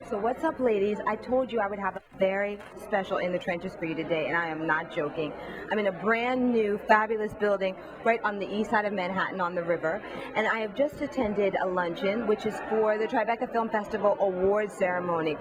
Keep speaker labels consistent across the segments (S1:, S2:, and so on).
S1: So what's up, ladies? I told you I would have a very special In the Trenches for you today, and I am not joking. I'm in a brand new, fabulous building right on the east side of Manhattan on the river, and I have just attended a luncheon, which is for the Tribeca Film Festival Awards ceremony.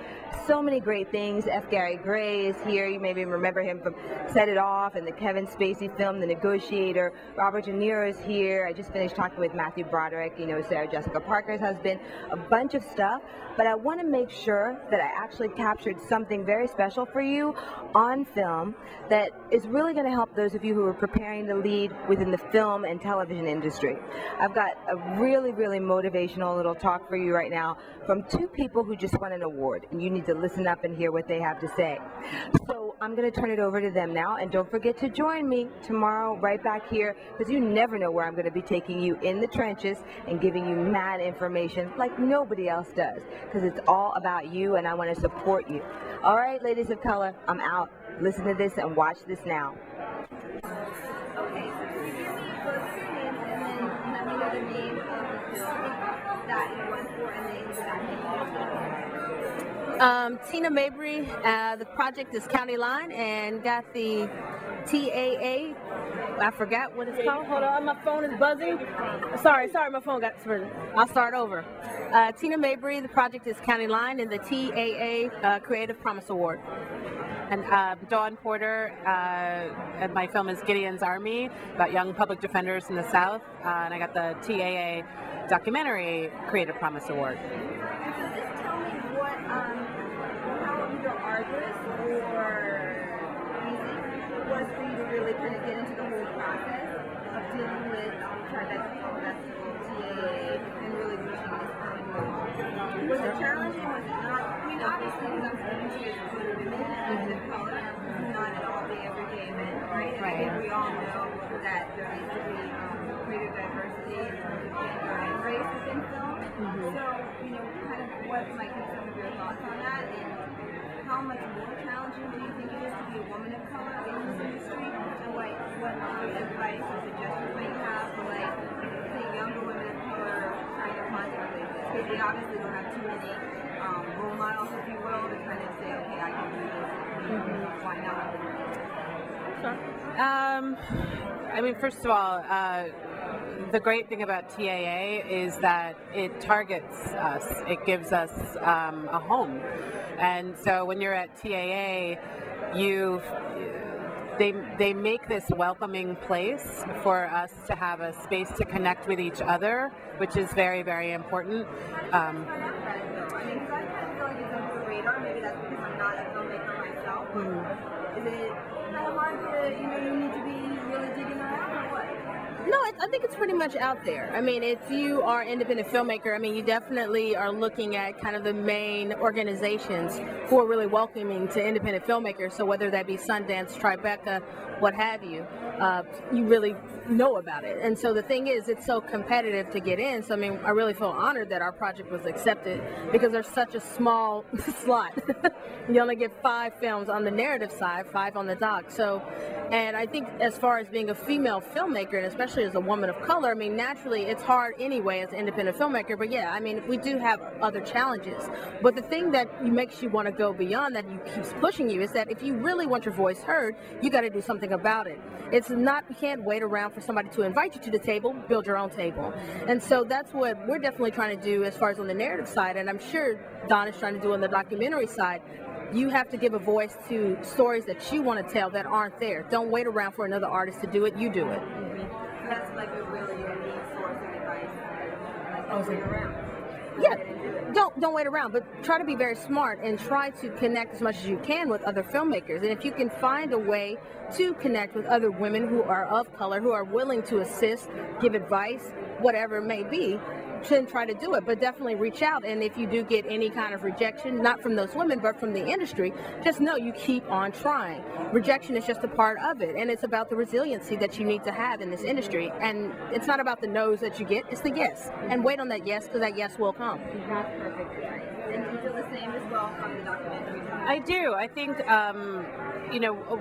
S1: So many great things. F. Gary Gray is here. You maybe remember him from Set It Off and the Kevin Spacey film, The Negotiator. Robert De Niro is here. I just finished talking with Matthew Broderick. You know, Sarah Jessica Parker's husband. A bunch of stuff, but I want to make sure that I actually captured something very special for you on film that is really going to help those of you who are preparing to lead within the film and television industry. I've got a really, really motivational little talk for you right now from two people who just won an award, and you need to listen up and hear what they have to say. So I'm going to turn it over to them now, and don't forget to join me tomorrow right back here, because you never know where I'm going to be taking you in the trenches and giving you mad information like nobody else does, because it's all about you, and I want to support you. All right, ladies of color, I'm out. Listen to this and watch this now. Okay, so give me both your names and then let me know the name of the film that you won for and the exact name.
S2: Tina Mabry, the project is County Line, and got the TAA. I forgot what it's called. Hold on, my phone is buzzing. Sorry, my phone got spurred. I'll start over. Tina Mabry, the project is County Line, and the TAA Creative Promise Award. And Dawn Porter, and my film is Gideon's Army, about young public defenders in the South, and I got the TAA Documentary Creative Promise Award.
S1: Just tell me what, how either arduous or easy it was for you to really kind of get into the whole process of dealing with Tribeca Film Festival, TAA, and really reaching this point. Was it challenging? Was it not? I mean, obviously, because I'm speaking to you as women and of color, not an all-day, everyday event, right? And I think we all know that there needs to be greater diversity in terms of gender and race within film. So, you know, kind of what might be some of your thoughts on that, and how much more challenging do you think it is to be a woman of color in this industry, and what advice or suggestions might you have for, like, say, younger women of color trying to contact like this? Because they obviously don't have too many role models, if you will, to kind of say, okay, I can do this. Why not?
S2: I mean, first of all, the great thing about TAA is that it targets us. It gives us a home. And so when you're at TAA, they make this welcoming place for us to have a space to connect with each other, which is very, very important.
S1: I mean, because I kind of feel like it's under the radar. Maybe that's because I'm not a filmmaker myself. Is it kind of hard to, you need to be really digging around, or what?
S2: No, I think it's pretty much out there. I mean, if you are an independent filmmaker, I mean, you definitely are looking at kind of the main organizations who are really welcoming to independent filmmakers. So whether that be Sundance, Tribeca, what have you, you really know about it. And so the thing is, it's so competitive to get in. So, I mean, I really feel honored that our project was accepted because there's such a small slot. You only get 5 films on the narrative side, 5 on the doc. So, and I think as far as being a female filmmaker, and especially as a woman of color, I mean, naturally, it's hard anyway as an independent filmmaker. But yeah, I mean, we do have other challenges. But the thing that makes you want to go beyond that, keeps pushing you, is that if you really want your voice heard, you got to do something about it. It's not, you can't wait around for somebody to invite you to the table, build your own table. And so that's what we're definitely trying to do as far as on the narrative side, and I'm sure Don is trying to do on the documentary side. You have to give a voice to stories that you want to tell that aren't there. Don't wait around for another artist to do it, you do it.
S1: That's like a really unique source of advice. Like, don't wait around.
S2: Yeah, don't wait around, but try to be very smart and try to connect as much as you can with other filmmakers. And if you can find a way to connect with other women who are of color, who are willing to assist, give advice, whatever it may be, shouldn't try to do it, but definitely reach out. And if you do get any kind of rejection, not from those women, but from the industry, just know you keep on trying. Rejection is just a part of it, and it's about the resiliency that you need to have in this industry. And it's not about the no's that you get, it's the yes. And wait on that yes, because that yes will come.
S1: Perfect. And you feel the same as well from the documentary?
S2: I do. I think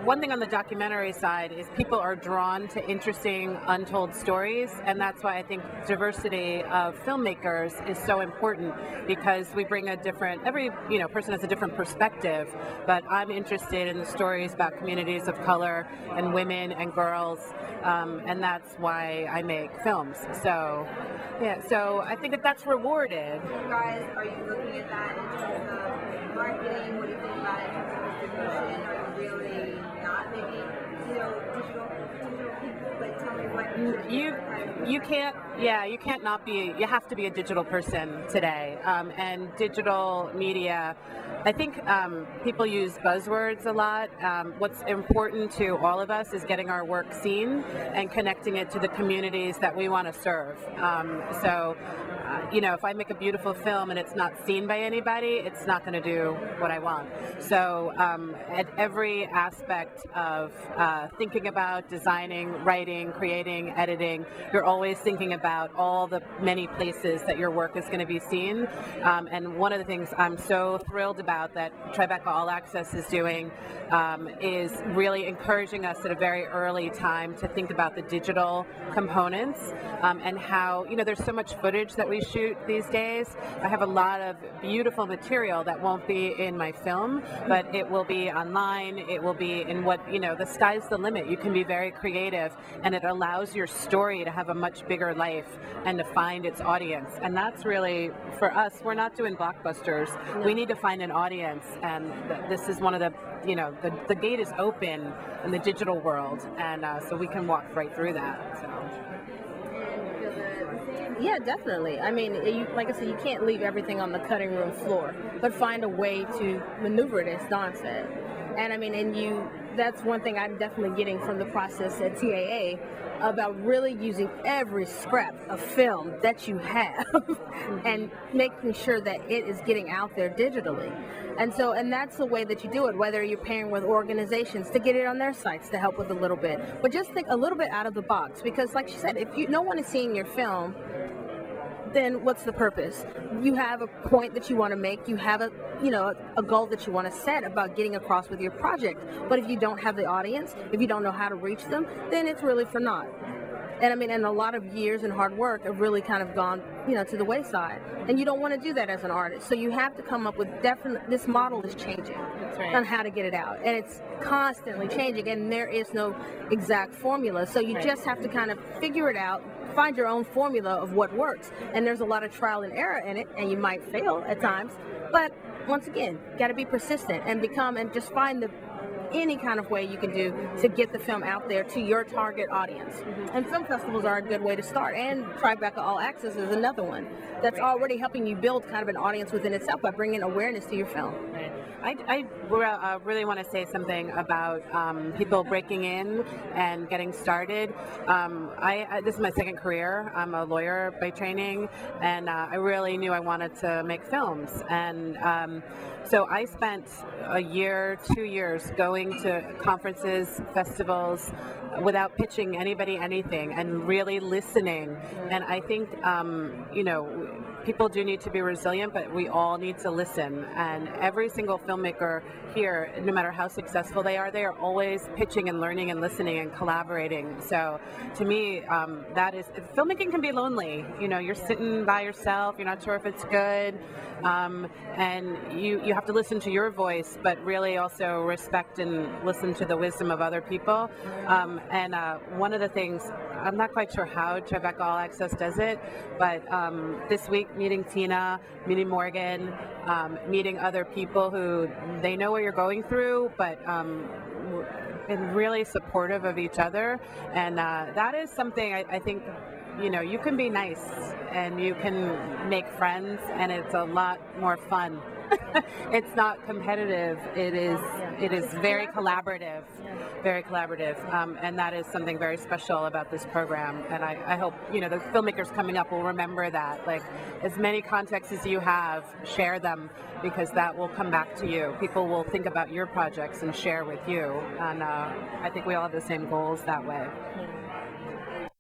S3: one thing on the documentary side is people are drawn to interesting, untold stories, and that's why I think diversity of filmmakers is so important, because we bring every person has a different perspective, but I'm interested in the stories about communities of color and women and girls, and that's why I make films. So I think that's rewarded.
S1: Guys, are you looking at that in terms of marketing? What do you think about it in terms of distribution? Are you really not maybe, digital people? But tell me what
S3: you can't not be. You have to be a digital person today, and digital media. I think people use buzzwords a lot. What's important to all of us is getting our work seen and connecting it to the communities that we want to serve. If I make a beautiful film and it's not seen by anybody, it's not going to do what I want. So at every aspect of thinking about designing, writing, creating, editing, you're always thinking about all the many places that your work is going to be seen. And one of the things I'm so thrilled about that Tribeca All Access is doing is really encouraging us at a very early time to think about the digital components and how, there's so much footage that we shoot these days. I have a lot of beautiful material that won't be in my film, but it will be online. It will be in the sky's the limit. You can be very creative, and it allows your story to have a much bigger life and to find its audience. And that's really, for us, we're not doing blockbusters. We need to find an audience, and this is one of the gate is open in the digital world, and so we can walk right through that. So.
S2: Yeah, definitely. I mean, like I said, you can't leave everything on the cutting room floor, but find a way to maneuver it, as Don said. And I mean, that's one thing I'm definitely getting from the process at TAA about really using every scrap of film that you have and making sure that it is getting out there digitally. And that's the way that you do it, whether you're pairing with organizations to get it on their sites to help with a little bit. But just think a little bit out of the box, because like she said, if no one is seeing your film, then what's the purpose? You have a point that you want to make. You have a goal that you want to set about getting across with your project. But if you don't have the audience, if you don't know how to reach them, then it's really for naught. And I mean, and a lot of years and hard work have really kind of gone, to the wayside. And you don't want to do that as an artist. So you have to come up with this model is changing on how to get it out. And it's constantly changing, and there is no exact formula. So you just have to kind of figure it out, find your own formula of what works. And there's a lot of trial and error in it, and you might fail at times. But once again, got to be persistent and just find any kind of way you can do to get the film out there to your target audience. And film festivals are a good way to start, and Tribeca All Access is another one that's already helping you build kind of an audience within itself by bringing awareness to your film.
S3: I really want to say something about people breaking in and getting started. This is my second career. I'm a lawyer by training, and I really knew I wanted to make films. And so I spent a year, 2 years going to conferences, festivals, without pitching anybody anything, and really listening. And I think, people do need to be resilient, but we all need to listen. And every single filmmaker here, no matter how successful they are always pitching and learning and listening and collaborating. So to me, filmmaking can be lonely. You're sitting by yourself, you're not sure if it's good, and you have to listen to your voice, but really also respect and listen to the wisdom of other people. And one of the things, I'm not quite sure how Tribeca All Access does it, but this week, meeting Tina, meeting Morgan, meeting other people who they know what you're going through, but been really supportive of each other. And that is something I think, you can be nice and you can make friends, and it's a lot more fun. It's not competitive. It is very collaborative, very collaborative, and that is something very special about this program. And I hope the filmmakers coming up will remember that. Like, as many contacts as you have, share them, because that will come back to you. People will think about your projects and share with you. And I think we all have the same goals that way.